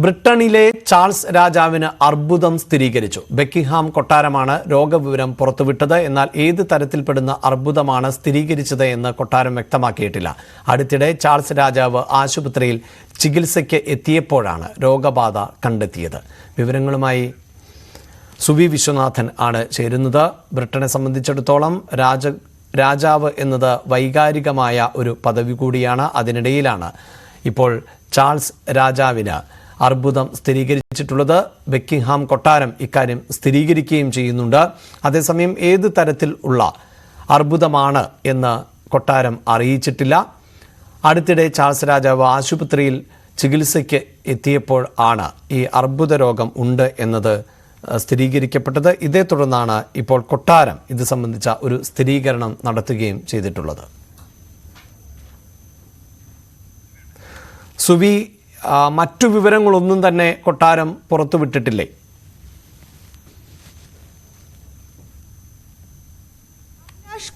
ബ്രിട്ടനിലെ ചാൾസ് രാജാവിന് അർബുദം സ്ഥിരീകരിച്ചു. ബക്കിംഗ്ഹാം കൊട്ടാരമാണ് രോഗവിവരം പുറത്തുവിട്ടത്. എന്നാൽ ഏത് തരത്തിൽപ്പെടുന്ന അർബുദമാണ് സ്ഥിരീകരിച്ചത് എന്ന് കൊട്ടാരം വ്യക്തമാക്കിയിട്ടില്ല. അടുത്തിടെ ചാൾസ് രാജാവ് ആശുപത്രിയിൽ ചികിത്സയ്ക്ക് എത്തിയപ്പോഴാണ് രോഗബാധ കണ്ടെത്തിയത്. വിവരങ്ങളുമായി സുവി വിശ്വനാഥൻ ആണ് ചേരുന്നത്. ബ്രിട്ടനെ സംബന്ധിച്ചിടത്തോളം രാജാവ് എന്നത് വൈകാരികമായ ഒരു പദവി കൂടിയാണ്. അതിനിടയിലാണ് ഇപ്പോൾ ചാൾസ് രാജാവിന് അർബുദം സ്ഥിരീകരിച്ചിട്ടുള്ളത്. ബക്കിംഗ്ഹാം കൊട്ടാരം ഇക്കാര്യം സ്ഥിരീകരിക്കുകയും ചെയ്യുന്നുണ്ട്. അതേസമയം ഏത് തരത്തിൽ ഉള്ള അർബുദമാണ് എന്ന് കൊട്ടാരം അറിയിച്ചിട്ടില്ല. അടുത്തിടെ ചാൾസ് രാജാവ് ആശുപത്രിയിൽ ചികിത്സയ്ക്ക് എത്തിയപ്പോൾ ആണ് ഈ അർബുദ രോഗം ഉണ്ട് എന്നത് സ്ഥിരീകരിക്കപ്പെട്ടത്. ഇതേ തുടർന്നാണ് ഇപ്പോൾ കൊട്ടാരം ഇത് സംബന്ധിച്ച ഒരു സ്ഥിരീകരണം നടത്തുകയും ചെയ്തിട്ടുള്ളത്. സുവി, മറ്റു വിവരങ്ങളൊന്നും തന്നെ കൊട്ടാരം പുറത്തുവിട്ടിട്ടില്ലേ?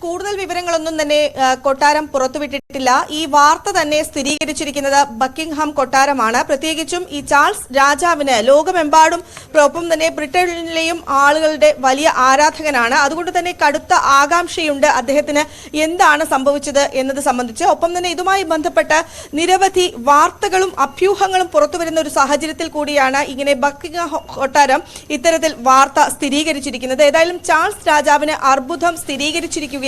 കൂടുതൽ വിവരങ്ങളൊന്നും തന്നെ കൊട്ടാരം പുറത്തുവിട്ടിട്ടില്ല. ഈ വാർത്ത തന്നെ സ്ഥിരീകരിച്ചിരിക്കുന്നത് ബക്കിംഗ്ഹാം കൊട്ടാരമാണ്. പ്രത്യേകിച്ചും ഈ ചാൾസ് രാജാവിന് ലോകമെമ്പാടും ഒപ്പം തന്നെ ബ്രിട്ടനിലെയും ആളുകളുടെ വലിയ ആരാധകനാണ്. അതുകൊണ്ട് തന്നെ കടുത്ത ആകാംക്ഷയുണ്ട് അദ്ദേഹത്തിന് എന്താണ് സംഭവിച്ചത് എന്നത് സംബന്ധിച്ച്. ഒപ്പം തന്നെ ഇതുമായി ബന്ധപ്പെട്ട നിരവധി വാർത്തകളും അഭ്യൂഹങ്ങളും പുറത്തുവരുന്ന ഒരു സാഹചര്യത്തിൽ കൂടിയാണ് ഇങ്ങനെ ബക്കിംഗ്ഹാം കൊട്ടാരം ഇത്തരത്തിൽ വാർത്ത സ്ഥിരീകരിച്ചിരിക്കുന്നത്. ഏതായാലും ചാൾസ് രാജാവിന് അർബുദം സ്ഥിരീകരിച്ചിരിക്കുകയാണ്.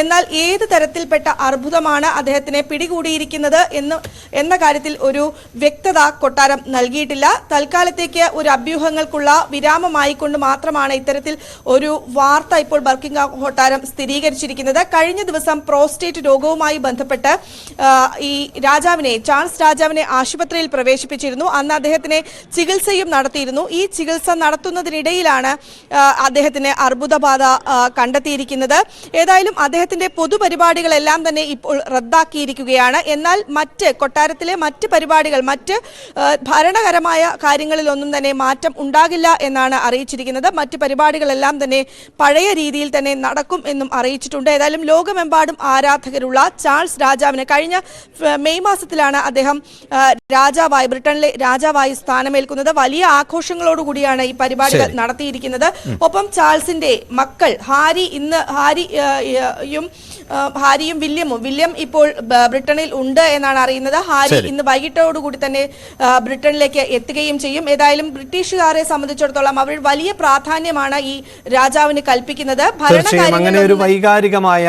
എന്നാൽ ഏത് തരത്തിൽപ്പെട്ട അർബുദമാണ് അദ്ദേഹത്തിനെ പിടികൂടിയിരിക്കുന്നത് എന്ന കാര്യത്തിൽ ഒരു വ്യക്തത കൊട്ടാരം നൽകിയിട്ടില്ല. തൽക്കാലത്തേക്ക് ഒരു അഭ്യൂഹങ്ങൾക്കുള്ള വിരാമമായിക്കൊണ്ട് മാത്രമാണ് ഇത്തരത്തിൽ ഒരു വാർത്ത ഇപ്പോൾ ബക്കിംഗ്ഹാം കൊട്ടാരം സ്ഥിരീകരിച്ചിരിക്കുന്നത്. കഴിഞ്ഞ ദിവസം പ്രോസ്റ്റേറ്റ് രോഗവുമായി ബന്ധപ്പെട്ട് ഈ ചാൾസ് രാജാവിനെ ആശുപത്രിയിൽ പ്രവേശിപ്പിച്ചിരുന്നു. അന്ന് അദ്ദേഹത്തിനെ ചികിത്സയും നടത്തിയിരുന്നു. ഈ ചികിത്സ നടത്തുന്നതിനിടയിലാണ് അദ്ദേഹത്തിന് അർബുദബാധ കണ്ടെത്തിയിരിക്കുന്നത്. ഏതായാലും അദ്ദേഹത്തിന്റെ പൊതുപരിപാടികളെല്ലാം തന്നെ ഇപ്പോൾ റദ്ദാക്കിയിരിക്കുകയാണ്. എന്നാൽ കൊട്ടാരത്തിലെ മറ്റ് പരിപാടികൾ, മറ്റ് ഭരണകരമായ കാര്യങ്ങളിലൊന്നും തന്നെ മാറ്റം ഉണ്ടാകില്ല എന്നാണ് അറിയിച്ചിരിക്കുന്നത്. മറ്റ് പരിപാടികളെല്ലാം തന്നെ പഴയ രീതിയിൽ തന്നെ നടക്കും എന്നും അറിയിച്ചിട്ടുണ്ട്. ഏതായാലും ലോകമെമ്പാടും ആരാധകരുള്ള ചാൾസ് രാജാവിന് കഴിഞ്ഞ മെയ് മാസത്തിലാണ് അദ്ദേഹം ബ്രിട്ടനിലെ രാജാവായി സ്ഥാനമേൽക്കുന്നത്. വലിയ ആഘോഷങ്ങളോടുകൂടിയാണ് ഈ പരിപാടികൾ നടത്തിയിരിക്കുന്നത്. ഒപ്പം ചാൾസിന്റെ മക്കൾ ഹാരിയും വില്യം ഇപ്പോൾ ബ്രിട്ടനിൽ ഉണ്ട് എന്നാണ് അറിയുന്നത്. ഹാരി ഇന്ന് വൈകിട്ടോടുകൂടി തന്നെ ബ്രിട്ടനിലേക്ക് എത്തുകയും ചെയ്യും. ഏതായാലും ബ്രിട്ടീഷുകാരെ സംബന്ധിച്ചിടത്തോളം അവർ വലിയ പ്രാധാന്യമാണ് ഈ രാജാവിന് കൽപ്പിക്കുന്നത്. അങ്ങനെ ഒരു വൈകാരികമായ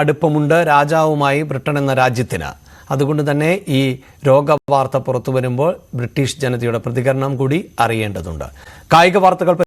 അടുപ്പമുണ്ട് രാജാവുമായി ബ്രിട്ടൻ എന്ന രാജ്യത്തിന്. അതുകൊണ്ട് തന്നെ ഈ രോഗവാർത്ത പുറത്തു വരുമ്പോൾ ബ്രിട്ടീഷ് ജനതയുടെ പ്രതികരണം കൂടി അറിയേണ്ടതുണ്ട്. കായിക വാർത്തകൾ